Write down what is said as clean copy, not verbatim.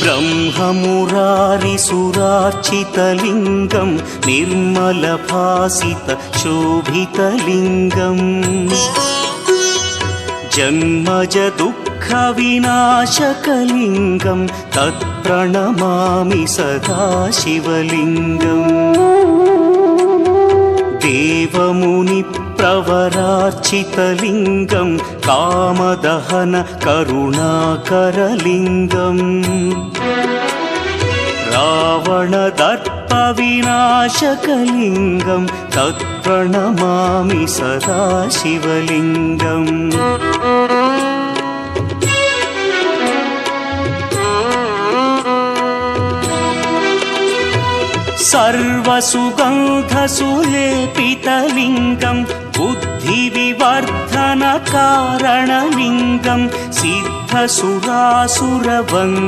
ब्रह्ममुरारिसुरार्चितलिङ्गं निर्मलभासितशोभितलिङ्गम् जन्मजदुःखविनाशकलिङ्गं तत्प्रणमामि सदा शिवलिङ्गम् देवमुनिप्रवरार्चितलिङ्गं कामदहन करुणाकरलिङ्गम् रावणदर्पविनाशकलिङ्गं तत्प्रणमामि सदा शिवलिङ्गम् सर्वसुगन्धसुलेपितलिङ्गं बुद्धिविवर्धनकारणलिङ्गं सिद्धसुरासुरवन्द्यलिङ्गम्